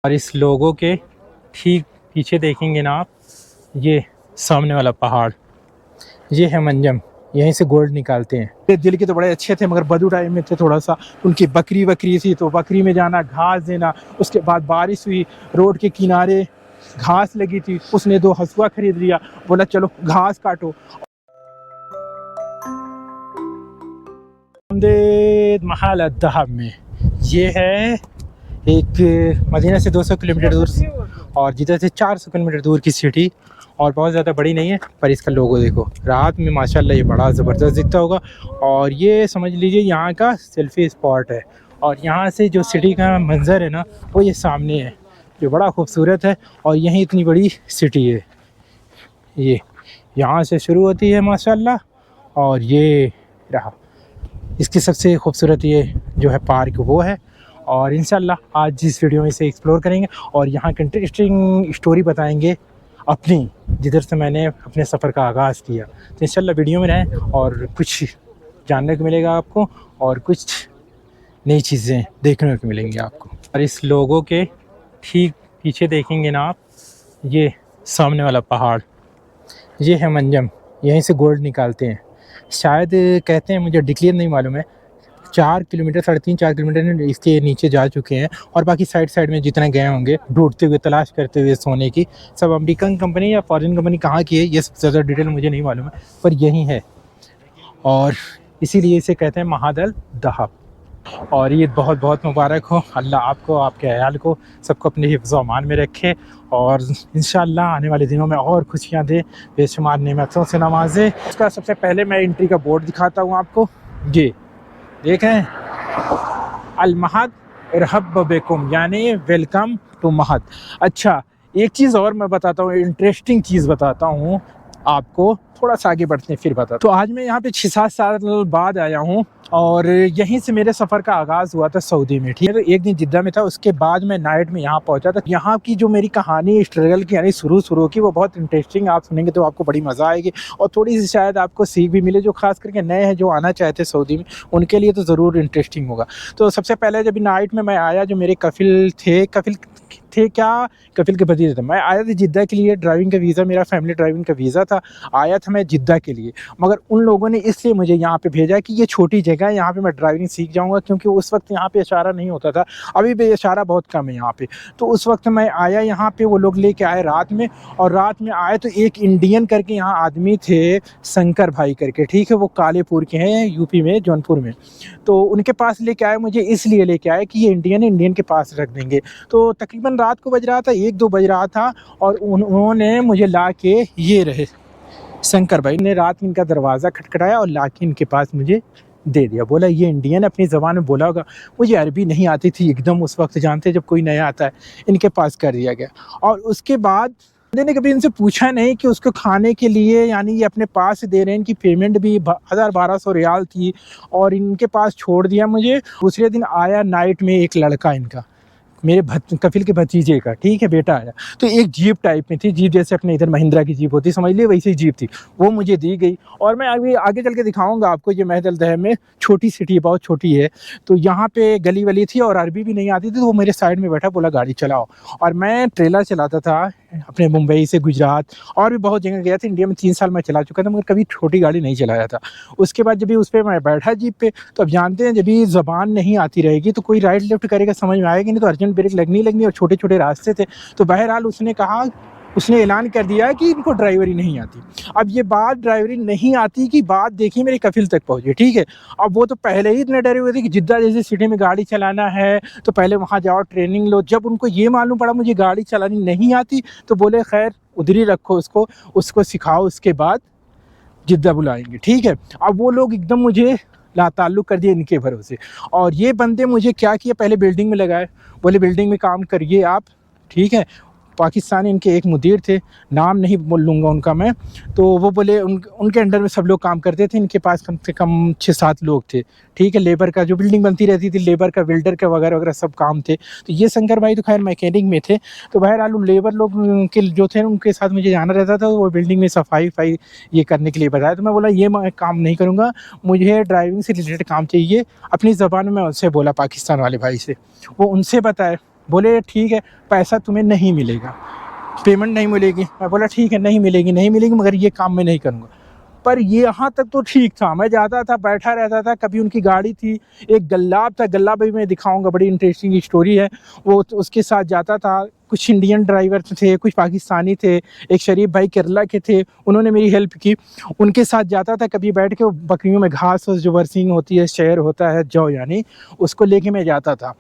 और इस लोगों के ठीक पीछे देखेंगे ना आप, ये सामने वाला पहाड़, ये है मंजम। यहीं से गोल्ड निकालते हैं। ये दिल के तो बड़े अच्छे थे, मगर बदू टाइम में थे थोड़ा सा। उनकी बकरी थी, तो बकरी में जाना, घास देना। उसके बाद बारिश हुई, रोड के किनारे घास लगी थी, उसने 2 हसुआ खरीद लिया, बोला चलो घास काटो। महल दहब में ये है एक मदीना से 200 किलोमीटर दूर और जिधर से 400 किलोमीटर दूर की सिटी, और बहुत ज़्यादा बड़ी नहीं है। पर इसका लोगो देखो, रात में माशाल्लाह ये बड़ा ज़बरदस्त दिखता होगा। और ये समझ लीजिए यहाँ का सेल्फी स्पॉट है। और यहाँ से जो सिटी का मंज़र है ना, वो ये सामने है, जो बड़ा खूबसूरत है। और यहीं इतनी बड़ी सिटी है, ये यहाँ से शुरू होती है माशाल्लाह। और ये रहा इसकी सबसे खूबसूरत ये जो है पार्क, वो है। और इंशाल्लाह आज इस वीडियो में इसे एक्सप्लोर करेंगे और यहाँ की इंटरेस्टिंग स्टोरी बताएंगे अपनी, जिधर से मैंने अपने सफ़र का आगाज़ किया। तो इंशाल्लाह वीडियो में रहें और कुछ जानने को मिलेगा आपको और कुछ नई चीज़ें देखने को मिलेंगी आपको। और इस लोगों के ठीक पीछे देखेंगे ना आप, ये सामने वाला पहाड़, ये है मंजम। यहीं से गोल्ड निकालते हैं शायद, कहते हैं, मुझे डिक्लेयर नहीं मालूम है। 4 किलोमीटर, 3.5-4 किलोमीटर इसके नीचे जा चुके हैं। और बाकी साइड में जितने गए होंगे ढूंढते हुए, तलाश करते हुए सोने की, सब अमेरिकन कंपनी या फॉरेन कंपनी कहाँ की है ये सबसे ज़्यादा डिटेल मुझे नहीं मालूम है, पर यही है। और इसीलिए इसे कहते हैं महादल दहब। और ये बहुत बहुत मुबारक हो। अल्लाह आपको, आपके अयाल को, सबको अपने हिफ्ज़ व अमान में रखे और इंशाअल्लाह आने वाले दिनों में और खुशियाँ दे, बेशुमार नेमतों से नवाजे। इसका सबसे पहले मैं एंट्री का बोर्ड दिखाता हूँ आपको। ये देखें, अल महद इरहब बिकुम, यानी वेलकम टू महद। अच्छा, एक चीज़ और मैं बताता हूँ, इंटरेस्टिंग चीज़ बताता हूँ आपको। थोड़ा सा आगे बढ़ते हैं फिर बता। तो आज मैं यहाँ पे 6-7 साल बाद आया हूँ और यहीं से मेरे सफ़र का आगाज़ हुआ था सऊदी में। ठीक है, तो एक दिन जिद्दा में था, उसके बाद मैं नाइट में यहाँ पहुँचा था। यहाँ की जो मेरी कहानी स्ट्रगल की, यानी शुरू की, वो बहुत इंटरेस्टिंग, आप सुनेंगे तो आपको बड़ी मज़ा आएगी और थोड़ी सी शायद आपको सीख भी मिले, जो खास करके नए हैं, जो आना चाहते हैं सऊदी में, उनके लिए तो ज़रूर इंटरेस्टिंग होगा। तो सबसे पहले जब नाइट में मैं आया, जो मेरे कफिल थे कफिल के भतीजे थे, मैं आया था जिद्दा के लिए। ड्राइविंग का वीज़ा, मेरा फैमिली ड्राइविंग का वीज़ा था, आया था मैं जिद्दा के लिए। मगर उन लोगों ने इसलिए मुझे यहाँ पे भेजा कि ये छोटी जगह है, यहाँ पे मैं ड्राइविंग सीख जाऊँगा, क्योंकि उस वक्त यहाँ पे इशारा नहीं होता था। अभी भी इशारा बहुत कम है यहाँ पे। तो उस वक्त मैं आया यहाँ पे, वो लोग लेके आए रात में। और रात में आए तो एक इंडियन करके यहाँ आदमी थे, शंकर भाई करके, ठीक है, वो कालेपुर के हैं, यूपी में, जौनपुर में। तो उनके पास लेके आए मुझे, इसलिए लेके आए कि ये इंडियन के पास रख देंगे। तो तकरीबन रात को बज रहा था, 1-2 बज रहा था, और उन्होंने मुझे ला के, ये रहे शंकर भाई ने, रात में इनका दरवाज़ा खटखटाया और ला के इनके पास मुझे दे दिया। बोला ये इंडियन, अपनी ज़बान में बोला होगा। मुझे अरबी नहीं आती थी एकदम उस वक्त, जानते जब कोई नया आता है, इनके पास कर दिया गया। और उसके बाद मैंने कभी इनसे पूछा नहीं कि उसको खाने के लिए, यानी ये अपने पास से दे रहे हैं, इनकी पेमेंट भी 1000-1200 रियाल थी, और इनके पास छोड़ दिया मुझे। दूसरे दिन आया नाइट में एक लड़का इनका, मेरे कफिल के भतीजे का, ठीक है, बेटा आया। तो एक जीप टाइप में थी, जीप जैसे अपने इधर महिंद्रा की जीप होती, समझ लिए, वैसी जीप थी, वो मुझे दी गई। और मैं अभी आगे चल के दिखाऊंगा आपको, ये महदल दहब में छोटी सिटी है, बहुत छोटी है। तो यहाँ पे गली वली थी और अरबी भी नहीं आती थी, तो वो मेरे साइड में बैठा, बोला गाड़ी चलाओ। और मैं ट्रेलर चलाता था अपने मुंबई से गुजरात, और भी बहुत जगह गया था। इंडिया में 3 साल मैं चला चुका था, मगर कभी छोटी गाड़ी नहीं चलाया था। उसके बाद जब भी उस पर मैं बैठा जीप पे, तो अब जानते हैं जब भी ज़बान नहीं आती रहेगी तो कोई राइट लेफ्ट करेगा, समझ में आएगी नहीं, तो अर्जेंट ब्रेक लगनी, और छोटे छोटे रास्ते थे। तो बहरहाल उसने ऐलान कर दिया कि इनको ड्राइवरी नहीं आती। अब ये बात ड्राइवरी नहीं आती की बात देखिए मेरे कफिल तक पहुंची, ठीक है। अब वो तो पहले ही इतने डरे हुए थे कि जिद्दा जैसी सिटी में गाड़ी चलाना है तो पहले वहाँ जाओ, ट्रेनिंग लो। जब उनको ये मालूम पड़ा मुझे गाड़ी चलानी नहीं आती, तो बोले खैर उधर ही रखो उसको सिखाओ, उसके बाद जिद्दा बुलाएंगे, ठीक है। अब वो लोग एकदम मुझे लाताल्लुक़ कर दिए इनके भरोसे। और ये बंदे मुझे क्या किया, पहले बिल्डिंग में लगाए, बोले बिल्डिंग में काम करिए आप, ठीक है। पाकिस्तानी इनके एक मुदीर थे, नाम नहीं बोल लूँगा उनका मैं। तो वो बोले उनके अंडर में सब लोग काम करते थे। इनके पास कम से कम 6-7 लोग थे, ठीक है। लेबर का जो बिल्डिंग बनती रहती थी, लेबर का, वेल्डर का, वगैरह वगैरह सब काम थे। तो ये शंकर भाई तो खैर मैकेनिक में थे। तो बहरहाल उन लेबर लोग के जो थे उनके साथ मुझे जाना रहता था, वो बिल्डिंग में सफाई ये करने के लिए बताया। तो मैं बोला ये मैं काम नहीं करूँगा, मुझे ड्राइविंग से रिलेटेड काम चाहिए। अपनी ज़बान में उनसे बोला, पाकिस्तान वाले भाई से, वो उनसे बताए। बोले ठीक है, पैसा तुम्हें नहीं मिलेगा, पेमेंट नहीं मिलेगी। मैं बोला ठीक है, नहीं मिलेगी, नहीं मिलेगी, मगर ये काम मैं नहीं करूँगा। पर ये यहाँ तक तो ठीक था, मैं जाता था, बैठा रहता था। कभी उनकी गाड़ी थी, एक गल्लाब था, गल्लाब भी मैं दिखाऊंगा, बड़ी इंटरेस्टिंग स्टोरी है वो। तो उसके साथ जाता था, कुछ इंडियन ड्राइवर थे, कुछ पाकिस्तानी थे, एक शरीफ भाई केरला के थे, उन्होंने मेरी हेल्प की। उनके साथ जाता था, कभी बैठ के बकरियों में घास जो बरसिंग होती है, शेर होता है, जौ यानी, उसको लेके मैं जाता था।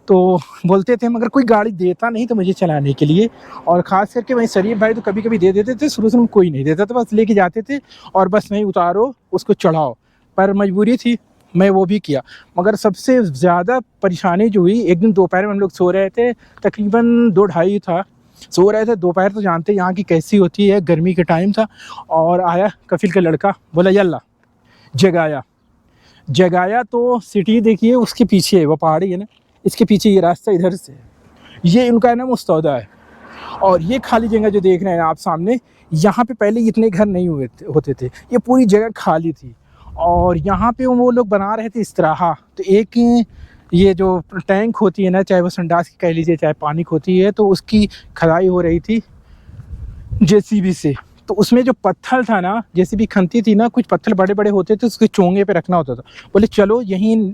तो बोलते थे, मगर कोई गाड़ी देता नहीं तो मुझे चलाने के लिए। और ख़ास करके वहीं शरीफ भाई तो कभी कभी दे देते थे, शुरू में कोई नहीं देता था, बस लेके जाते थे और बस नहीं उतारो उसको चढ़ाओ। पर मजबूरी थी, मैं वो भी किया। मगर सबसे ज़्यादा परेशानी जो हुई, एक दिन दोपहर में हम लोग सो रहे थे, तकरीबन 2-2:30 था, सो रहे थे। दोपहर तो जानते यहाँ की कैसी होती है, गर्मी के टाइम था। और आया कफिल का लड़का, बोला यल्ला, जगाया। जगाया तो सिटी देखिए उसके पीछे है, वो पहाड़ी है ना, इसके पीछे ये रास्ता इधर से, ये इनका है ना मुस्तौदा है। और ये खाली जगह जो देख रहे हैं आप सामने, यहाँ पे पहले इतने घर नहीं होते थे, ये पूरी जगह खाली थी। और यहाँ पे वो लोग बना रहे थे इस्तराहा। तो एक ये जो टैंक होती है ना, चाहे वो संडास की कह लीजिए, चाहे पानी की होती है, तो उसकी खुदाई हो रही थी जेसीबी से। तो उसमें जो पत्थर था ना, जेसीबी खनती थी ना, कुछ पत्थर बड़े बड़े होते थे, उसके चोंगे पे रखना होता था। बोले चलो यहीं,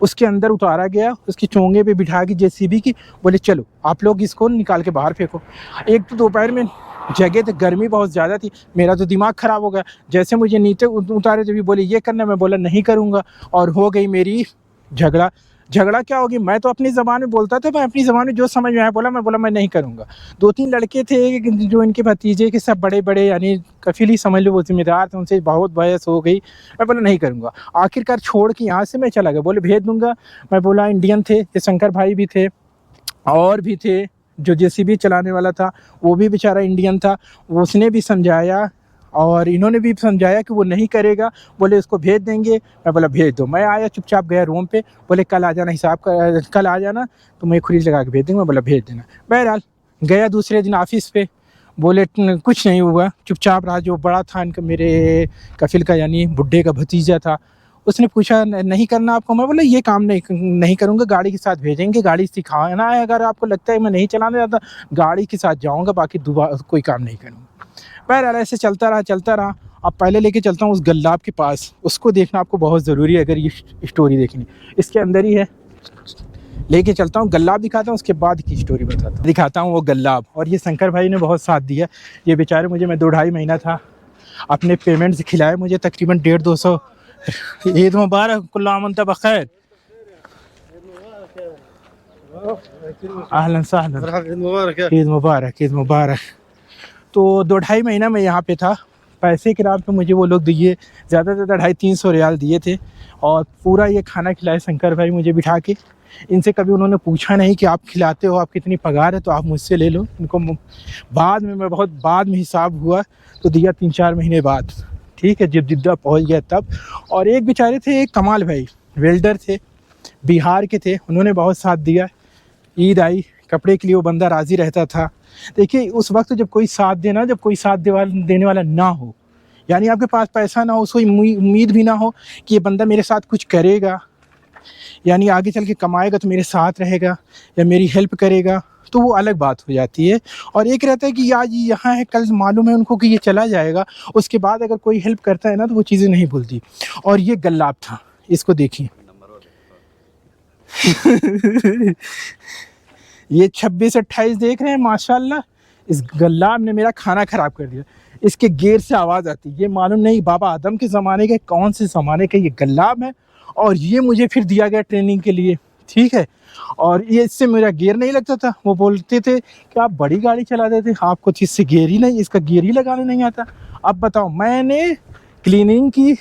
उसके अंदर उतारा गया, उसकी चोंगे पे बिठा के जेसीबी की, बोले चलो आप लोग इसको निकाल के बाहर फेंको। एक तो दोपहर में जगह तो गर्मी बहुत ज़्यादा थी, मेरा तो दिमाग ख़राब हो गया। जैसे मुझे नीचे उतारे जब भी बोले ये करना, मैं बोला नहीं करूँगा। और हो गई मेरी झगड़ा क्या होगी, मैं तो अपनी ज़बान में बोलता था, मैं अपनी ज़बान में जो समझ में आया बोला, मैं नहीं करूँगा। 2-3 लड़के थे जो इनके भतीजे के सब बड़े बड़े, यानी कफील ही समझ लो, वो जिम्मेदार थे, उनसे बहुत बहस हो गई। मैं बोला नहीं करूँगा। आखिरकार छोड़ के यहाँ से मैं चला गया, बोले भेज दूँगा। मैं बोला इंडियन थे, ये शंकर भाई भी थे और भी थे, जो जेसीबी चलाने वाला था वो भी बेचारा इंडियन था, उसने भी समझाया और इन्होंने भी समझाया कि वो नहीं करेगा। बोले उसको भेज देंगे। मैं बोला भेज दो। मैं आया, चुपचाप गया रूम पे, बोले कल आ जाना, हिसाब का कल आ जाना तो मैं खुरीज लगा के भेज दूँगा। मैं बोला भेज देना। बहरहाल गया दूसरे दिन ऑफिस पे, बोले कुछ नहीं हुआ, चुपचाप रहा। जो बड़ा था इनका, मेरे कफिल का यानी बुड्ढे का भतीजा था, उसने पूछा नहीं करना आपको। मैं बोला ये काम नहीं करूँगा, गाड़ी के साथ भेजेंगे, गाड़ी सिखाना है। अगर आपको लगता है मैं नहीं चलाने जाता, गाड़ी के साथ जाऊँगा, बाकी दोबारा कोई काम नहीं करूँगा। बहरहाल ऐसे चलता रहा। अब पहले लेके चलता हूँ उस गल्लाब के पास, उसको देखना आपको बहुत ज़रूरी है अगर ये स्टोरी देखनी। इसके अंदर ही है, लेके चलता हूँ, गल्लाब दिखाता हूँ, उसके बाद की स्टोरी दिखाता हूँ वो गल्लाब। और ये शंकर भाई ने बहुत साथ दिया। ये बेचारे मुझे, मैं 2-2.5 महीना था, अपने पेमेंट से खिलाए मुझे तकरीबन 150-200। ईद मुबारक, कुल्लू आम वअंतुम बखैर। अहलन सहलन, ईद मुबारक। तो 2-2.5 महीना मैं यहाँ पे था। पैसे के नाम पे मुझे वो लोग दिए, ज़्यादा से ज़्यादा 250-300 रियाल दिए थे। और पूरा ये खाना खिलाए शंकर भाई मुझे बिठा के। इनसे कभी उन्होंने पूछा नहीं कि आप खिलाते हो, आप कितनी पगार है तो आप मुझसे ले लो। इनको बाद में, मैं बहुत बाद में हिसाब हुआ तो दिया 3-4 महीने बाद, ठीक है, जब जिद्दा पहुँच गया तब। और एक बेचारे थे, एक कमाल भाई, वेल्डर थे, बिहार के थे, उन्होंने बहुत साथ दिया। ईद आई, कपड़े के लिए वो बंदा राज़ी रहता था। देखिए उस वक्त जब कोई साथ देना, जब कोई साथ देने वाला ना हो, यानी आपके पास पैसा ना हो, उसको उम्मीद भी ना हो कि ये बंदा मेरे साथ कुछ करेगा, यानी आगे चल के कमाएगा तो मेरे साथ रहेगा या मेरी हेल्प करेगा, तो वो अलग बात हो जाती है। और एक रहता है कि आज यहाँ है, कल मालूम है उनको कि ये चला जाएगा, उसके बाद अगर कोई हेल्प करता है ना तो वो चीज़ें नहीं भूलती। और ये गल्लाब था, इसको देखिए ये 26-28 देख रहे हैं, माशाल्लाह। इस गल्लाब ने मेरा खाना ख़राब कर दिया। इसके गेर से आवाज़ आती, ये मालूम नहीं बाबा आदम के ज़माने के कौन से ज़माने का ये गल्लाब है। और ये मुझे फिर दिया गया ट्रेनिंग के लिए, ठीक है। और ये इससे मेरा गेयर नहीं लगता था। वो बोलते थे कि आप बड़ी गाड़ी चलाते थे, आपको तो इससे गेयर ही नहीं, इसका गेयर ही लगाने नहीं आता। अब बताओ, मैंने क्लीनिंग की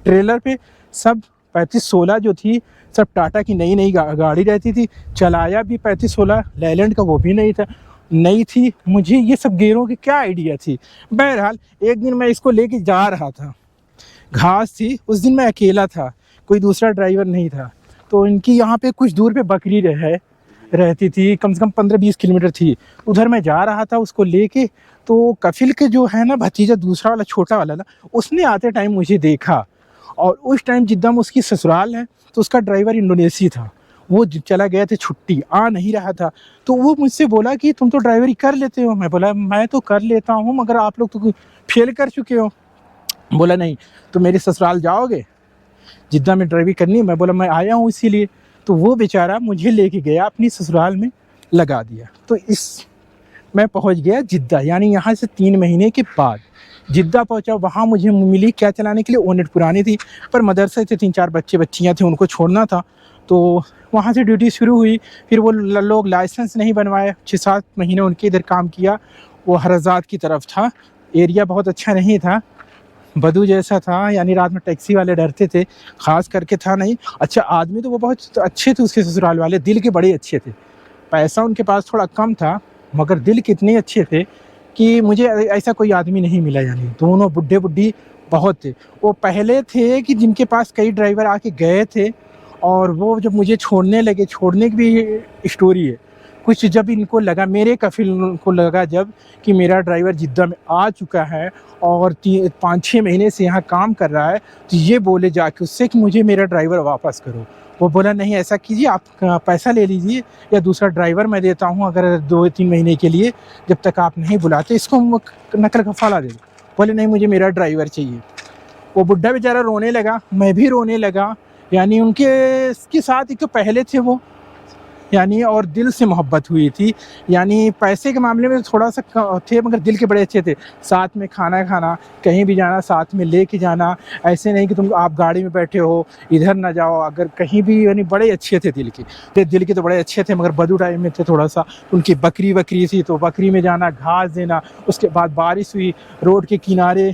ट्रेलर पे सब 3516 जो थी, सब टाटा की नई गाड़ी रहती थी, चलाया भी 3516, लैलैंड का वो भी नहीं था, नई थी। मुझे ये सब गेयरों की क्या आइडिया थी। बहरहाल एक दिन मैं इसको लेके जा रहा था, घास थी, उस दिन मैं अकेला था, कोई दूसरा ड्राइवर नहीं था। तो इनकी यहाँ पे कुछ दूर पे बकरी रहती थी, कम से कम 15-20 किलोमीटर थी। उधर मैं जा रहा था उसको लेके। तो कफिल के जो है ना भतीजा, दूसरा वाला छोटा वाला ना, उसने आते टाइम मुझे देखा। और उस टाइम जिद्दा में उसकी ससुराल है, तो उसका ड्राइवर इंडोनेशी था। वो चला गया था छुट्टी, आ नहीं रहा था। तो वो मुझसे बोला कि तुम तो ड्राइवरी कर लेते हो। मैं बोला मैं तो कर लेता हूँ, मगर आप लोग तो फेल कर चुके हो। बोला नहीं, तो मेरे ससुराल जाओगे, जिद्दा में ड्राइवरी करनी है। मैं बोला मैं आया हूँ इसीलिए। तो वो बेचारा मुझे लेके गया अपनी ससुराल में लगा दिया। तो मैं पहुँच गया जिद्दा, यानी यहाँ से 3 महीने के बाद जिद्दा पहुँचा। वहाँ मुझे मिली क्या चलाने के लिए, ओनेट पुरानी थी, पर मदरसे थे, 3-4 बच्चे बच्चियाँ थे, उनको छोड़ना था। तो वहाँ से ड्यूटी शुरू हुई। फिर वो लोग लाइसेंस नहीं बनवाए, 6-7 महीने उनके इधर काम किया। वो हरजात की तरफ था, एरिया बहुत अच्छा नहीं था, बदू जैसा था, यानी रात में टैक्सी वाले डरते थे, ख़ास करके था नहीं। अच्छा आदमी तो वो बहुत अच्छे थे, उसके ससुराल वाले दिल के बड़े अच्छे थे। पैसा उनके पास थोड़ा कम था, मगर दिल कितने अच्छे थे कि मुझे ऐसा कोई आदमी नहीं मिला। यानी दोनों बुढ़े बुढ़ी बहुत थे। वो पहले थे कि जिनके पास कई ड्राइवर आके गए थे, और वो जब मुझे छोड़ने लगे, छोड़ने की भी स्टोरी है कुछ। जब इनको लगा, मेरे कफिल को लगा जब कि मेरा ड्राइवर जिद्दा में आ चुका है और 5-6 महीने से यहाँ काम कर रहा है, तो ये बोले जाके उससे कि मुझे मेरा ड्राइवर वापस करो। वो बोला नहीं, ऐसा कीजिए, आप पैसा ले लीजिए या दूसरा ड्राइवर मैं देता हूँ, अगर 2-3 महीने के लिए, जब तक आप नहीं बुलाते इसको नकल कफाला दे दो। बोले नहीं, मुझे मेरा ड्राइवर चाहिए। वो बुढ़ा बेचारा रोने लगा, मैं भी रोने लगा। यानी उनके साथ एक तो पहले थे वो, यानी और दिल से मोहब्बत हुई थी। यानी पैसे के मामले में थोड़ा सा थे, मगर दिल के बड़े अच्छे थे। साथ में खाना खाना, कहीं भी जाना साथ में लेके जाना, ऐसे नहीं कि तुम आप गाड़ी में बैठे हो इधर ना जाओ, अगर कहीं भी, यानी बड़े अच्छे थे दिल के तो बड़े अच्छे थे। मगर बदू टाइम में थे थोड़ा सा। उनकी बकरी थी, तो बकरी में जाना, घास देना। उसके बाद बारिश हुई, रोड के किनारे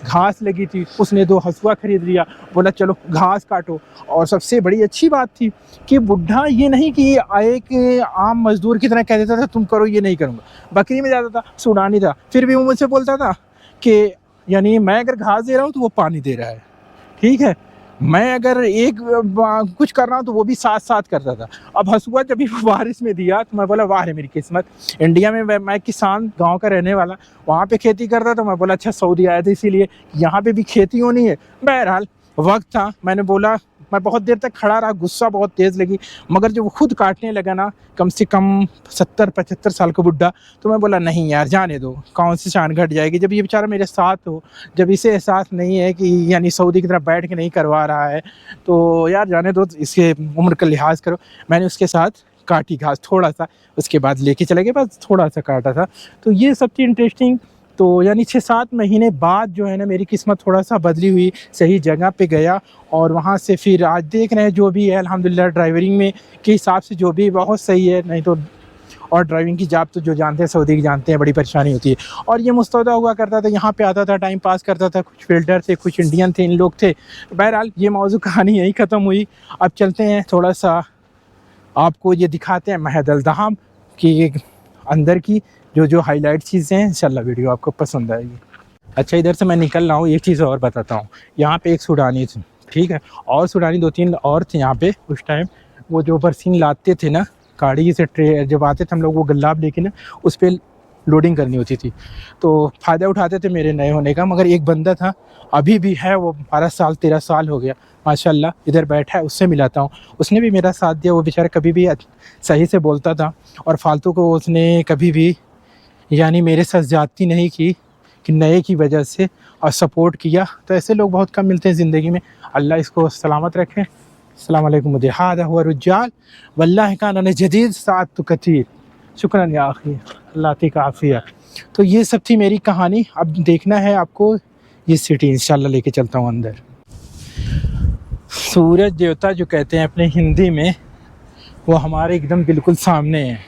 घास लगी थी, उसने 2 हसुआ खरीद लिया, बोला चलो घास काटो। और सबसे बड़ी अच्छी बात थी कि बुढ़ा ये नहीं कि एक आम मजदूर की तरह कह देता था तुम करो, ये नहीं करूँगा। बकरी में जाता था, सूडानी था, फिर भी वो मुझसे बोलता था कि यानी मैं अगर घास दे रहा हूँ तो वो पानी दे रहा है, ठीक है। मैं अगर कुछ कर रहा हूँ तो वो भी साथ साथ करता था। अब हसुआ जब भी बारिश में दिया तो मैं बोला वाह रे मेरी किस्मत। इंडिया में मैं किसान, गांव का रहने वाला, वहाँ पे खेती करता था। मैं बोला अच्छा सऊदी आया था इसीलिए यहाँ पे भी खेती होनी है। बहरहाल वक्त था, मैंने बोला, मैं बहुत देर तक खड़ा रहा, गुस्सा बहुत तेज़ लगी। मगर जब वो खुद काटने लगा ना, कम से कम 70-75 साल का बुढ़ा, तो मैं बोला नहीं यार जाने दो, कौन सी शान घट जाएगी जब ये बेचारा मेरे साथ हो, जब इसे एहसास नहीं है कि यानी सऊदी की तरह बैठ के नहीं करवा रहा है, तो यार जाने दो, इसके उम्र का लिहाज करो। मैंने उसके साथ काटी घास थोड़ा सा, उसके बाद लेके चले गए, बस थोड़ा सा काटा था। तो ये सब थी इंटरेस्टिंग। तो यानी 6-7 महीने बाद जो है ना मेरी किस्मत थोड़ा सा बदली हुई, सही जगह पे गया। और वहाँ से फिर आज देख रहे हैं जो भी है अल्हम्दुलिल्लाह, ड्राइवरिंग में के हिसाब से जो भी बहुत सही है। नहीं तो और ड्राइविंग की जॉब तो जो जानते हैं सऊदी की जानते हैं, बड़ी परेशानी होती है। और ये मुस्तौदा हुआ करता था, यहाँ पे आता था, टाइम पास करता था, कुछ फिल्टर थे, कुछ इंडियन थे, इन लोग थे। बहरहाल ये मौजू कहानी यहीं ख़त्म हुई। अब चलते हैं थोड़ा सा आपको ये दिखाते हैं महद अल दहाम की अंदर की जो हाईलाइट चीज़ें हैं। इंशाल्लाह वीडियो आपको पसंद आएगी। अच्छा इधर से मैं निकल रहा हूँ, एक चीज़ और बताता हूँ। यहाँ पे एक सूडानी थी, ठीक है, और सूडानी 2-3 और थे यहाँ पे उस टाइम। वो जो बरसीन लाते थे ना, गाड़ी से जब आते थे हम लोग, वो गल्लाब लेके ना उस पर लोडिंग करनी होती थी, तो फ़ायदा उठाते थे मेरे नए होने का। मगर एक बंदा था, अभी भी है, वो 12-13 साल हो गया माशाल्लाह, इधर बैठा है, उससे मिलाता हूँ। उसने भी मेरा साथ दिया। वो बेचारा कभी भी सही से बोलता था, और फालतू को उसने कभी भी यानी मेरे साथ ज़्यादती नहीं की कि नए की वजह से, और सपोर्ट किया। तो ऐसे लोग बहुत कम मिलते हैं ज़िंदगी में। अल्लाह इसको सलामत रखें। अस्सलाम वालेकुम। मुझे हादा हुआ रुजाल वल्लाह कान जदीद सात तो कतीर। शुक्रान या आखी, अल्लाह का आफिया। तो ये सब थी मेरी कहानी। अब देखना है आपको ये सिटी, इंशाल्लाह लेके चलता हूँ अंदर। सूरज देवता जो कहते हैं अपने हिंदी में, वो हमारे एकदम बिल्कुल सामने है।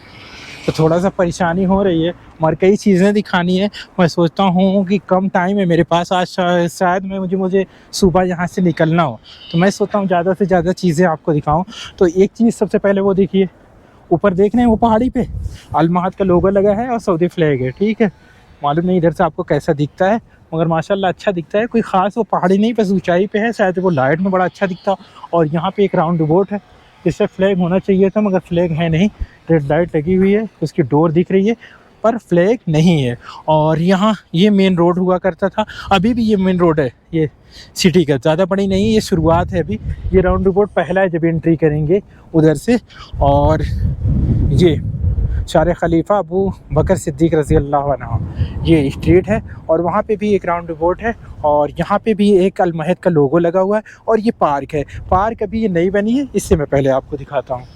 तो थोड़ा सा परेशानी हो रही है, और कई चीज़ें दिखानी है। मैं सोचता हूँ कि कम टाइम है मेरे पास आज, शायद मुझे सुबह यहाँ से निकलना हो, तो मैं सोचता हूँ ज़्यादा से ज़्यादा चीज़ें आपको दिखाऊँ। तो एक चीज़ सबसे पहले वो देखिए, ऊपर देख रहे हैं वो पहाड़ी पे अल महाद का लोगो लगा है और सऊदी फ्लैग है, ठीक है। मालूम नहीं इधर से आपको कैसा दिखता है, मगर माशाल्लाह अच्छा दिखता है। कोई ख़ास वो पहाड़ी नहीं, बस ऊंचाई पे है, शायद वो लाइट में बड़ा अच्छा दिखता। और यहाँ पे एक राउंड बोट है, इससे फ्लैग होना चाहिए था, मगर फ्लैग है नहीं। रेड लाइट लगी हुई है, उसकी डोर दिख रही है। पर फ्लैग नहीं है। और यहाँ ये मेन रोड हुआ करता था, अभी भी ये मेन रोड है ये सिटी का, ज़्यादा बड़ी नहीं है, ये शुरुआत है अभी। ये राउंड अबाउट पहला है जब एंट्री करेंगे उधर से। और ये शार खलीफा अबू बकर सिद्दीक रज़ी अल्लाह अन्हु ये स्ट्रीट है। और वहाँ पे भी एक राउंड अबाउट है और यहाँ पे भी एक अल महद का लोगो लगा हुआ है। और ये पार्क है, पार्क अभी ये नई बनी है, इससे मैं पहले आपको दिखाता हूँ।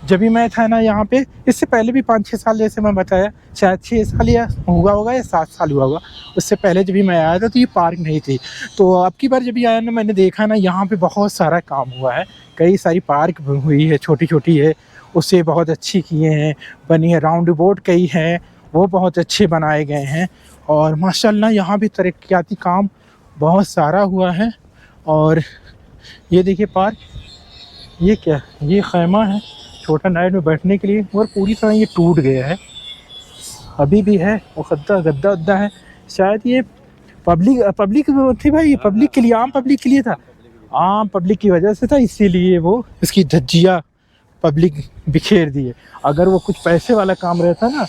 जब भी मैं था ना यहाँ पे, इससे पहले भी 5-6 साल, जैसे मैं बताया, शायद 6 साल या हुआ होगा या 7 साल हुआ होगा, उससे पहले जब भी मैं आया था तो ये पार्क नहीं थी। तो अब की बार जब भी आया ना, मैंने देखा ना यहाँ पे बहुत सारा काम हुआ है, कई सारी पार्क हुई है, छोटी छोटी है, उससे बहुत अच्छी किए हैं, बनी है। राउंड अबाउट कई हैं, वो बहुत अच्छे बनाए गए हैं। और माशाल्लाह यहाँ भी तरक्याती काम बहुत सारा हुआ है। और ये देखिए पार्क, ये क्या, ये खैमा है छोटा नाइट में बैठने के लिए, और पूरी तरह ये टूट गया है, अभी भी है वो गद्दा उद्दा है। शायद ये पब्लिक थी भाई, पब्लिक के लिए, आम पब्लिक के लिए था, आम पब्लिक की वजह से था, इसीलिए वो इसकी धज्जियाँ पब्लिक बिखेर दी है। अगर वो कुछ पैसे वाला काम रहता ना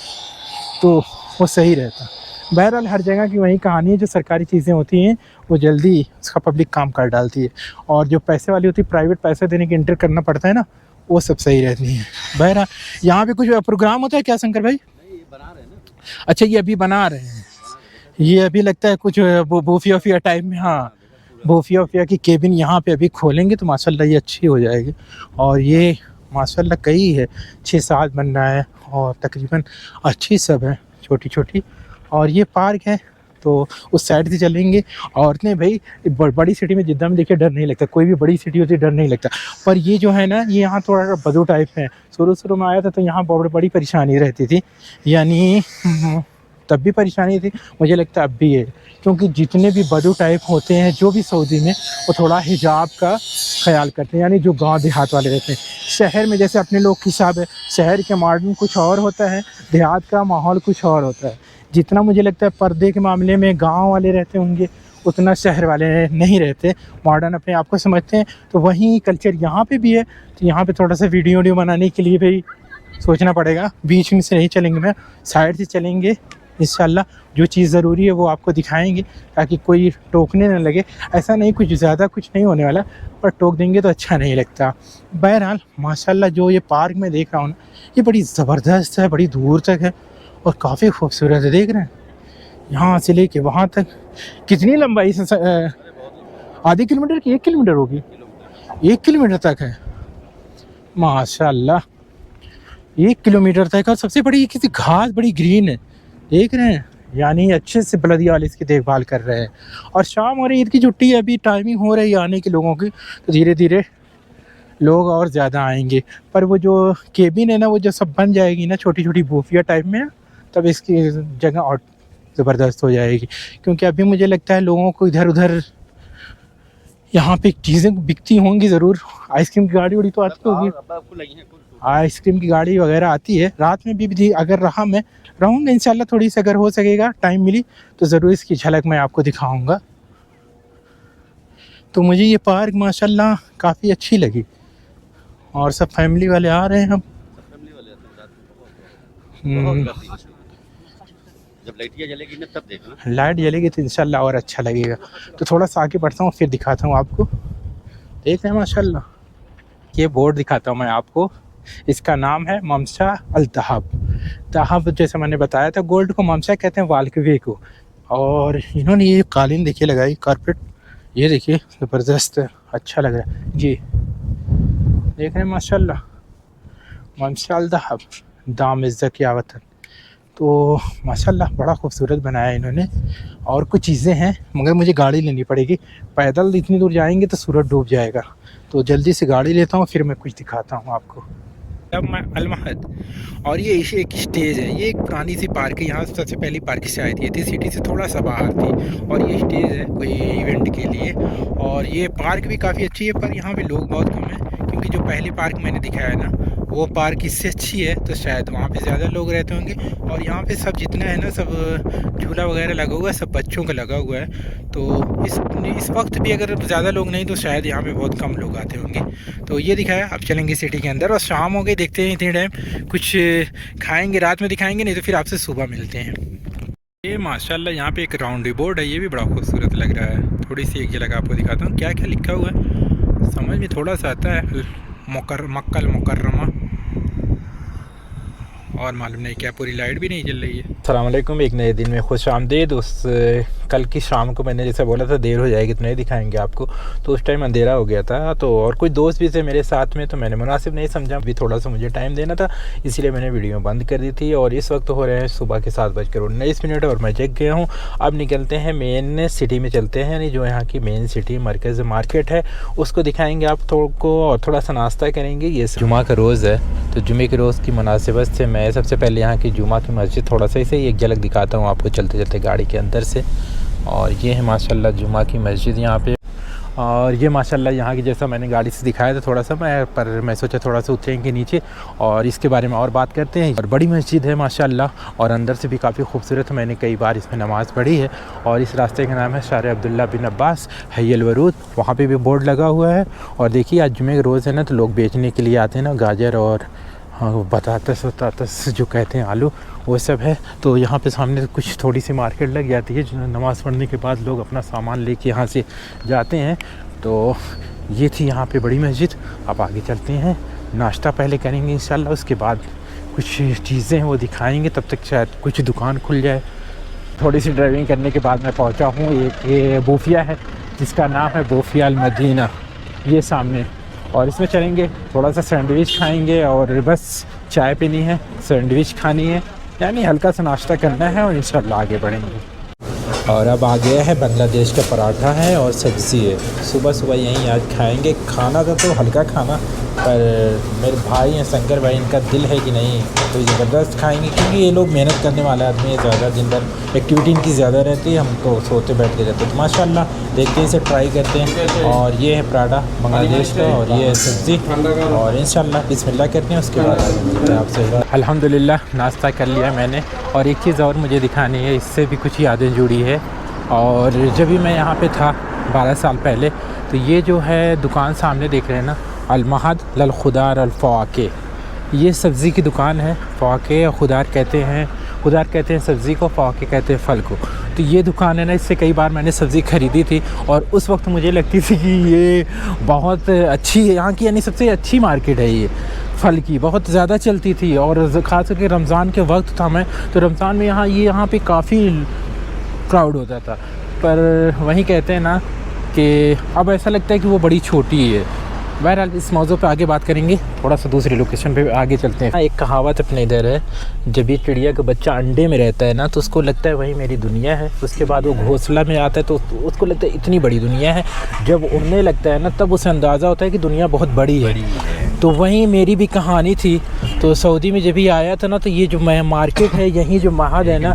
तो वो सही रहता। बहरहाल हर जगह की वही कहानी है, जो सरकारी चीज़ें होती हैं वो जल्दी उसका पब्लिक काम कर डालती है, और जो पैसे वाली होती है, प्राइवेट पैसे देने के इंटर करना पड़ता है ना, वो सब सही रहती है। बहरहाल यहाँ पे कुछ प्रोग्राम होता है क्या शंकर भाई? नहीं, ये बना रहे हैं ना। अच्छा, ये अभी बना रहे हैं, ये अभी लगता है कुछ बूफिया टाइप में, हाँ बूफिया की केबिन यहाँ पे अभी खोलेंगे तो माशाल्लाह ये अच्छी हो जाएगी। और ये माशाल्लाह कई है, 6-7 बन रहा है, और तकरीबन अच्छी सब है, छोटी छोटी। और ये पार्क है, तो उस साइड से चलेंगे। औरतें भाई बड़ी सिटी में, जिद्दा में देखिए डर नहीं लगता, कोई भी बड़ी सिटी होती है डर नहीं लगता, पर ये जो है ना, ये यहाँ थोड़ा बदू टाइप है। शुरू में आया था तो यहाँ बहुत बड़ी परेशानी रहती थी, यानी तब भी परेशानी थी, मुझे लगता है अब भी है, क्योंकि जितने भी बदू टाइप होते हैं जो भी सऊदी में, वो थोड़ा हिजाब का ख्याल करते हैं, यानी जो गांव देहात वाले रहते हैं। शहर में जैसे अपने लोग की हिसाब है, शहर के मॉडर्न कुछ और होता है, देहात का माहौल कुछ और होता है। जितना मुझे लगता है पर्दे के मामले में गाँव वाले रहते होंगे, उतना शहर वाले नहीं रहते, मॉडर्न अपने आप को समझते हैं। तो वहीं कल्चर यहाँ पे भी है, तो यहाँ पे थोड़ा सा वीडियो बनाने के लिए भाई सोचना पड़ेगा, बीच में से नहीं चलेंगे, मैं साइड से चलेंगे इंशाल्लाह। जो चीज़ ज़रूरी है वो आपको दिखाएंगे, ताकि कोई टोकने ना लगे। ऐसा नहीं, कुछ ज़्यादा कुछ नहीं होने वाला, पर टोक देंगे तो अच्छा नहीं लगता। बहरहाल माशाल्लाह जो ये पार्क में देख रहा हूँ ना, ये बड़ी ज़बरदस्त है, बड़ी दूर तक है और काफ़ी खूबसूरत है। देख रहे हैं यहाँ से लेके वहाँ तक कितनी लंबाई से, आधे किलोमीटर की 1 किलोमीटर होगी, 1 किलोमीटर तक है माशाल्लाह, 1 किलोमीटर तक। और सबसे बड़ी किसी घास बड़ी ग्रीन है, देख रहे हैं, यानी अच्छे से बलदिया वाले इसकी देखभाल कर रहे हैं। और शाम हो रही, ईद की छुट्टी है, अभी टाइमिंग हो रही है आने के लोगों की, तो धीरे धीरे लोग और ज़्यादा आएंगे। पर वो जो केबिन है ना, वो जो सब बन जाएगी ना छोटी छोटी बूफिया टाइप में, तब इसकी जगह और ज़बरदस्त हो जाएगी। क्योंकि अभी मुझे लगता है लोगों को इधर उधर यहाँ पे चीज़ें बिकती होंगी ज़रूर। आइसक्रीम की गाड़ी वाड़ी तो आती होगी, आइसक्रीम की गाड़ी वगैरह आती है। रात में भी अगर रहा, मैं रहूँगा इंशाल्लाह, थोड़ी सी अगर हो सकेगा, टाइम मिली तो ज़रूर इसकी झलक मैं आपको दिखाऊंगा। तो मुझे ये पार्क माशाल्लाह काफ़ी अच्छी लगी, और सब फैमिली वाले आ रहे हैं हम। जब लाइटियाँ जलेगी ना तब देखना, लाइट जलेगी तो इंशाल्लाह और अच्छा लगेगा। तो थोड़ा सा आगे बढ़ता हूँ, फिर दिखाता हूँ आपको। देख रहे हैं माशाल्लाह, ये बोर्ड दिखाता हूँ मैं आपको, इसका नाम है ममशा अल दहब। दहब जैसे मैंने बताया था, गोल्ड को ममशा कहते हैं, वालकवे को। और इन्होंने ये कालीन देखिए लगाई, कारपेट, ये देखिए ज़बरदस्त, अच्छा लग रहा है जी। देख रहे हैं माशाल्लाह, ममशा अल दहब, दाम इज़्ज़त की आवतन। तो माशाल्लाह बड़ा खूबसूरत बनाया है इन्होंने। और कुछ चीज़ें हैं, मगर मुझे गाड़ी लेनी पड़ेगी, पैदल इतनी दूर जाएंगे तो सूरज डूब जाएगा। तो जल्दी से गाड़ी लेता हूँ, फिर मैं कुछ दिखाता हूँ आपको। अब मैं अल महद, और ये एक स्टेज है, ये एक पुरानी सी पार्क है, यहाँ सबसे पहली पार्क शायद ये थी, सिटी से थोड़ा सा बाहर थी। और ये स्टेज है कोई इवेंट के लिए, और ये पार्क भी काफ़ी अच्छी है, पर यहाँ पे लोग बहुत कम हैं, क्योंकि जो पहली पार्क मैंने दिखाया ना, वो पार्क इससे अच्छी है तो शायद वहाँ पे ज़्यादा लोग रहते होंगे। और यहाँ पे सब जितना है ना, सब झूला वगैरह लगा हुआ है, सब बच्चों का लगा हुआ है। तो इस वक्त भी अगर ज़्यादा लोग नहीं तो शायद यहाँ पे बहुत कम लोग आते होंगे। तो ये दिखाया, अब चलेंगे सिटी के अंदर और शाम हो गई, देखते हैं इतने टाइम कुछ खाएँगे, रात में दिखाएँगे, नहीं तो फिर आपसे सुबह मिलते हैं। ये माशाल्लाह यहाँ पे एक राउंड बोर्ड है, ये भी बड़ा खूबसूरत लग रहा है। थोड़ी सी एक झलक आपको दिखाता हूँ क्या क्या लिखा हुआ है, समझ में थोड़ा सा आता है। मक्कल मुकर्रमा, और मालूम नहीं क्या पूरी लाइट भी नहीं जल रही है। अस्सलाम वालेकुम, एक नए दिन में खुश आमदीद। उस कल की शाम को मैंने जैसे बोला था देर हो जाएगी तो नहीं दिखाएंगे आपको, तो उस टाइम अंधेरा हो गया था। तो और कुछ दोस्त भी थे मेरे साथ में, तो मैंने मुनासिब नहीं समझा, अभी थोड़ा सा मुझे टाइम देना था, इसीलिए मैंने वीडियो बंद कर दी थी। और इस वक्त हो रहे हैं सुबह के 7:19 और मैं जग गया हूँ। अब निकलते हैं मेन सिटी में, चलते हैं, यानी जो यहाँ की मेन सिटी मरकज़ मार्केट है उसको दिखाएँगे आप को, और थोड़ा सा नाश्ता करेंगे। ये जुमा का रोज़ है, तो जुमे के रोज़ की मुनासिबत से मैं सबसे पहले यहाँ की जुमा की मस्जिद थोड़ा सा ही एक झलक दिखाता हूँ आपको चलते चलते गाड़ी के अंदर से। और ये है माशाल्लाह जुमा की मस्जिद यहाँ पे। और ये माशाल्लाह यहाँ की, जैसा मैंने गाड़ी से दिखाया था थोड़ा सा मैं सोचा थोड़ा सा उतरेंगे नीचे और इसके बारे में और बात करते हैं। और बड़ी मस्जिद है माशाल्लाह, और अंदर से भी काफ़ी खूबसूरत है, मैंने कई बार इसमें नमाज़ पढ़ी है। और इस रास्ते का नाम है शार अब्दुल्ला बिन अब्बास हय अल वरूद, वहाँ पे भी बोर्ड लगा हुआ है। और देखिए आज जुमे का रोज़ है ना, तो लोग बेचने के लिए आते हैं ना, गाजर और बतातस जो कहते हैं आलू, वो सब है। तो यहाँ पे सामने कुछ थोड़ी सी मार्केट लग जाती है, जो नमाज़ पढ़ने के बाद लोग अपना सामान लेके यहाँ से जाते हैं। तो ये थी यहाँ पे बड़ी मस्जिद। अब आगे चलते हैं, नाश्ता पहले करेंगे इंशाल्लाह, उसके बाद कुछ चीज़ें हैं वो दिखाएंगे, तब तक शायद कुछ दुकान खुल जाए। थोड़ी सी ड्राइविंग करने के बाद मैं पहुँचा हूँ, एक बोफिया है जिसका नाम है बोफिया अल मदीना, ये सामने। और इसमें चलेंगे, थोड़ा सा सैंडविच खाएंगे और बस चाय पीनी है, सैंडविच खानी है, यानी हल्का सा नाश्ता करना है और इंशाल्लाह आगे बढ़ेंगे। और अब आ गया है बांग्लादेश का पराठा है और सब्ज़ी है, सुबह सुबह यहीं आज खाएंगे। खाना था तो हल्का खाना, पर मेरे भाई हैं शंकर भाई, इनका दिल है कि नहीं तो ज़बरदस्त खाएंगे, क्योंकि ये लोग मेहनत करने वाले आदमी है, ज़्यादा दिन भर एक्टिविटी इनकी ज़्यादा रहती है, हम तो सोते बैठते रहते हैं। तो माशाल्लाह देखते हैं, इसे ट्राई करते हैं। और ये है पराठा बांग्लादेश का, और ये है सब्ज़ी, और इंशाल्लाह बिस्मिल्लाह करते हैं, उसके बाद मिलते हैं आपसे। अल्हम्दुलिल्लाह नाश्ता कर लिया मैंने। और एक चीज़ और मुझे दिखानी है, इससे भी कुछ यादें जुड़ी है। और जब भी मैं यहाँ पे था 12 साल पहले, तो ये जो है दुकान सामने देख रहे हैं ना, अल-महद लल खुदार अल फ़वाके, ये सब्ज़ी की दुकान है। फ़वाके और खुदार कहते हैं सब्ज़ी को, फ़वाके कहते हैं फल को। तो ये दुकान है ना, इससे कई बार मैंने सब्ज़ी ख़रीदी थी, और उस वक्त मुझे लगती थी कि ये बहुत अच्छी है, यहाँ की यानी सबसे अच्छी मार्केट है, ये फल की बहुत ज़्यादा चलती थी। और ख़ास करके रमज़ान के वक्त था मैं, तो रमज़ान में यहाँ पे काफ़ी क्राउड होता था। पर वहीं कहते हैं ना कि अब ऐसा लगता है कि वो बड़ी छोटी है। बहरहाल इस मौजू पे आगे बात करेंगे, थोड़ा सा दूसरी लोकेशन पे आगे चलते हैं। एक कहावत अपने इधर है, जब ये चिड़िया का बच्चा अंडे में रहता है ना, तो उसको लगता है वही मेरी दुनिया है। उसके बाद वो घोंसला में आता है तो उसको लगता है इतनी बड़ी दुनिया है। जब उड़ने लगता है ना, तब उसे अंदाज़ा होता है कि दुनिया बहुत बड़ी है। तो वहीं मेरी भी कहानी थी। तो सऊदी में जब भी आया था ना, तो ये जो मार्केट है, यहीं जो महद है ना,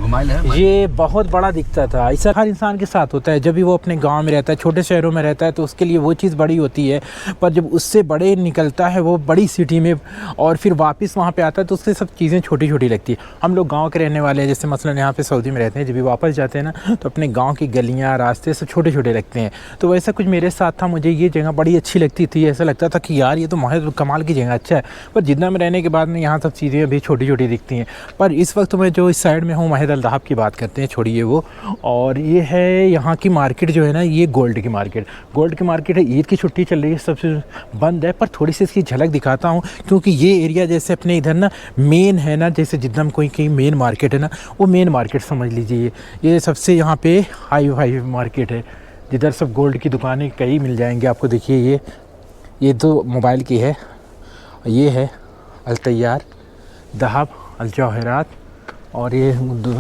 ये बहुत बड़ा दिखता था। ऐसा हर इंसान के साथ होता है, जब भी वो अपने गांव में रहता है, छोटे शहरों में रहता है, तो उसके लिए वो चीज़ बड़ी होती है। पर जब उससे बड़े निकलता है वो बड़ी सिटी में, और फिर वापस वहाँ पे आता है, तो उससे सब चीज़ें छोटी छोटी लगती है। हम लोग गाँव के रहने वाले हैं, जैसे मसलन यहाँ पे सऊदी में रहते हैं, जब भी वापस जाते हैं ना, तो अपने गाँव की गलियाँ रास्ते सब छोटे छोटे लगते हैं। तो वैसा कुछ मेरे साथ था, मुझे ये जगह बड़ी अच्छी लगती थी। ऐसा लगता था कि यार ये तो महज कमाल की जगह, अच्छा है। पर जितना में रहने के बाद में यहाँ सब चीज़ें भी छोटी छोटी दिखती हैं। पर इस वक्त मैं जो इस साइड में हूँ, महद अल दहाब की बात करते हैं, छोड़िए वो। और ये है यहाँ की मार्केट जो है ना, ये गोल्ड की मार्केट है। ईद की छुट्टी चल रही है, सबसे बंद है, पर थोड़ी सी इसकी झलक दिखाता हूँ, क्योंकि ये एरिया जैसे अपने इधर ना मेन है ना, जैसे जितना कोई कहीं मेन मार्केट है ना, वो मेन मार्केट समझ लीजिए। ये सबसे यहाँ पे हाई मार्केट है, जिधर सब गोल्ड की दुकानें कई मिल जाएंगे आपको। देखिए ये तो मोबाइल की है, ये है अल तैयार दहाब अल जवाहरात, और ये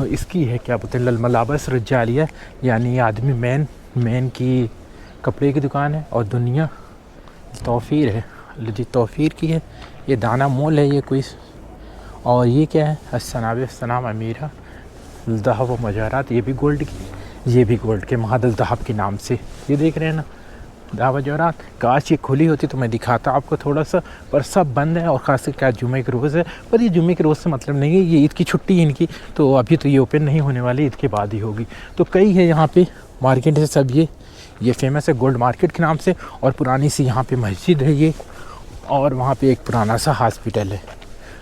इसकी है क्या बोलते हैं, लल मलाबस रजालिया, यानी आदमी मैन की कपड़े की दुकान है। और दुनिया तौफीर है, जी तौफीर की है। ये दाना मोल है ये कोई। और ये क्या है, अस्सनाब सनाम अमीरा दहाब व मजारात, ये भी गोल्ड की, ये भी गोल्ड के महद अल दहाब के नाम से, ये देख रहे हैं ना। 10 बजे रात। काश ये खुली होती तो मैं दिखाता आपको थोड़ा सा, पर सब बंद है और ख़ासकर क्या जुमे के रोज़ है। पर ये जुमे के रोज़ से मतलब नहीं है, ये ईद की छुट्टी है इनकी, तो अभी तो ये ओपन नहीं होने वाली, ईद के बाद ही होगी। तो कई है यहाँ पे मार्केट है सब, ये फेमस है गोल्ड मार्केट के नाम से, और पुरानी सी यहाँ पे मस्जिद है ये, और वहाँ पे एक पुराना सा हॉस्पिटल है।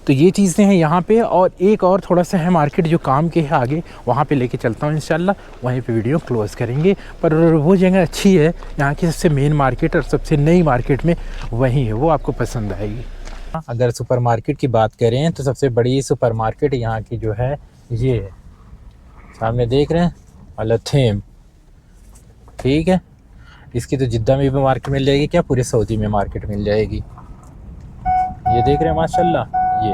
तो ये चीज़ें हैं यहाँ पे, और एक और थोड़ा सा है मार्केट जो काम के है आगे, वहाँ पे लेके चलता हूँ इंशाल्लाह, वहीं पे वीडियो क्लोज़ करेंगे। पर वो जगह अच्छी है यहाँ की, सबसे मेन मार्केट और सबसे नई मार्केट में वही है, वो आपको पसंद आएगी। अगर सुपर मार्केट की बात करें तो सबसे बड़ी सुपर मार्केट यहाँ की जो है ये है, सामने देख रहे हैं अल-थेम, ठीक है। इसकी तो जिद्दा में भी मार्केट मिल जाएगी, क्या पूरे सऊदी में मार्केट मिल जाएगी। ये देख रहे हैं माशाल्लाह ये,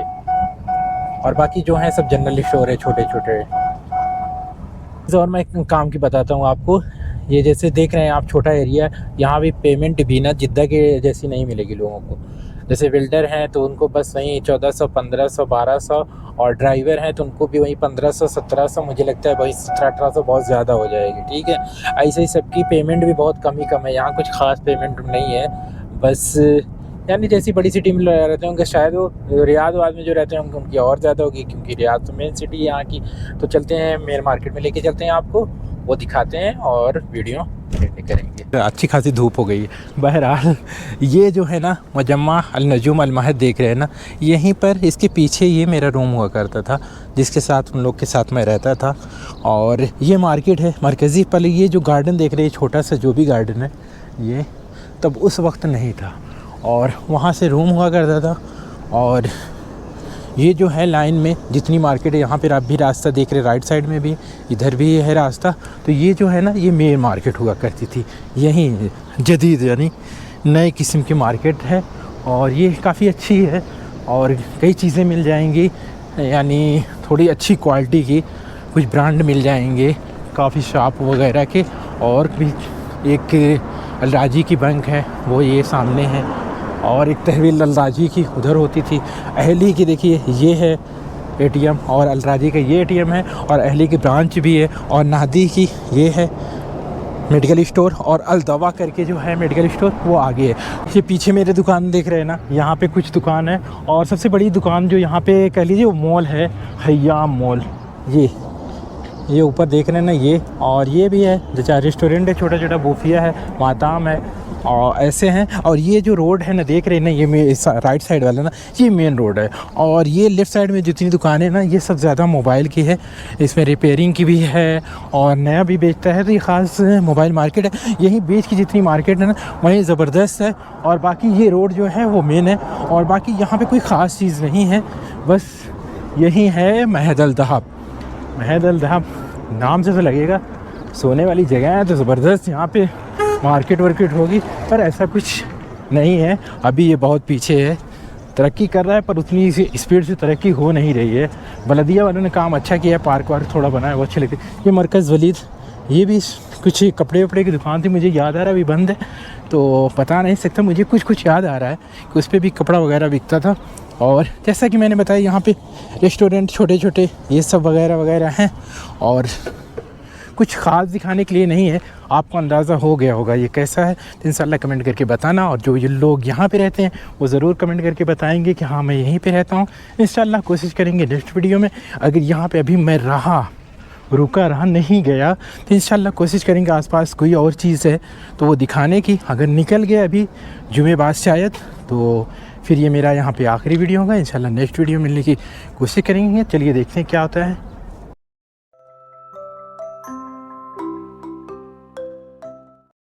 और बाकी जो है सब जनरल स्टोर है छोटे छोटे। और मैं एक काम की बताता हूँ आपको, ये जैसे देख रहे हैं आप छोटा एरिया, यहाँ भी पेमेंट भी ना जिद्दा के जैसी नहीं मिलेगी लोगों को। जैसे वेल्डर हैं तो उनको बस वहीं 1400, 1500, 1200, और ड्राइवर हैं तो उनको भी वहीं 1500, 1700, मुझे लगता है वही 1700-1800 बहुत ज़्यादा हो जाएगी, ठीक है। ऐसे ही सबकी पेमेंट भी बहुत कम ही कम है, यहाँ कुछ ख़ास पेमेंट नहीं है। बस यानी जैसी बड़ी सिटी में रहते होंगे शायद वो रियाद वाद में जो रहते होंगे उनकी और ज़्यादा होगी, क्योंकि रियाद तो मेन सिटी है यहाँ की। तो चलते हैं मेन मार्केट में, लेके चलते हैं आपको, वो दिखाते हैं और वीडियो करेंगे। अच्छी खासी धूप हो गई है। बहरहाल ये जो है ना मुजम्मा अल-नजूम अल-महद देख रहे हैं ना, यहीं पर इसके पीछे ये मेरा रूम हुआ करता था, जिसके साथ उन लोग के साथ मैं रहता था। और ये मार्केट है मरकज़ी। पहले ये जो गार्डन देख रहे हैं छोटा सा जो भी गार्डन है, ये तब उस वक्त नहीं था, और वहाँ से रूम हुआ करता था। और ये जो है लाइन में जितनी मार्केट है, यहाँ पर आप भी रास्ता देख रहे, राइट साइड में भी, इधर भी है रास्ता। तो ये जो है ना ये मेन मार्केट हुआ करती थी, यही जदीद यानी नए किस्म की मार्केट है, और ये काफ़ी अच्छी है, और कई चीज़ें मिल जाएंगी, यानी थोड़ी अच्छी क्वालिटी की कुछ ब्रांड मिल जाएंगे, काफ़ी शॉप वगैरह के। और भी एक अल-राजी की बैंक है, वो ये सामने है, और एक तहवील अल-राजी की उधर होती थी। अहली की देखिए ये है एटीएम, और अल-राजी का ये एटीएम है, और अहली की ब्रांच भी है। और नादी की ये है मेडिकल स्टोर, और अल-दवा करके जो है मेडिकल स्टोर वो आगे है। ये पीछे मेरे दुकान देख रहे हैं ना, यहाँ पे कुछ दुकान है, और सबसे बड़ी दुकान जो यहाँ पे कह लीजिए वो मॉल है, हयाम मॉल। ये ऊपर देख रहे हैं ना ये, और ये भी है जैसा रेस्टोरेंट है, छोटा छोटा बूफिया है, माताम है, और ऐसे हैं। और ये जो रोड है ना देख रहे हैं ना, ये राइट साइड वाला ना ये मेन रोड है, और ये लेफ़्ट साइड में जितनी दुकानें ना ये सब ज़्यादा मोबाइल की है, इसमें रिपेयरिंग की भी है और नया भी बेचता है। तो ये ख़ास मोबाइल मार्केट है। यही बीच की जितनी मार्केट है ना वहीं ज़बरदस्त है, और बाकी ये रोड जो है वो मेन है, और बाकी यहाँ पर कोई ख़ास चीज़ नहीं है, बस यही है महद अल-दहब। महद अल-दहब नाम से तो लगेगा सोने वाली जगह है, तो ज़बरदस्त यहाँ पे मार्केट वार्केट होगी, पर ऐसा कुछ नहीं है। अभी ये बहुत पीछे है, तरक्की कर रहा है पर उतनी स्पीड से तरक्की हो नहीं रही है। बलदिया वालों ने काम अच्छा किया, पार्क वार्क थोड़ा बनाया, वो अच्छे लगते। ये मरकज़ वलीद, ये भी कुछ कपड़े वपड़े की दुकान थी, मुझे याद आ रहा है अभी बंद है तो पता नहीं सकता, मुझे कुछ याद आ रहा है कि उस पर भी कपड़ा वगैरह बिकता था। और जैसा कि मैंने बताया यहाँ पे रेस्टोरेंट छोटे छोटे ये सब वगैरह वगैरह हैं, और कुछ ख़ास दिखाने के लिए नहीं है। आपको अंदाज़ा हो गया होगा ये कैसा है, तो इंशाल्लाह कमेंट करके बताना। और जो ये लोग यहाँ पे रहते हैं वो ज़रूर कमेंट करके बताएंगे कि हाँ मैं यहीं पे रहता हूँ। इंशाल्लाह कोशिश करेंगे नेक्स्ट वीडियो में, अगर यहाँ पे अभी मैं रुका रहा नहीं गया तो इंशाल्लाह कोशिश करेंगे आसपास कोई और चीज़ है तो वो दिखाने की। अगर निकल गया अभी जुमे बाद शायद, तो फिर ये मेरा यहाँ पे आखिरी वीडियो होगा। इंशाल्लाह नेक्स्ट वीडियो मिलने की कोशिश करेंगे। चलिए देखते हैं क्या होता है।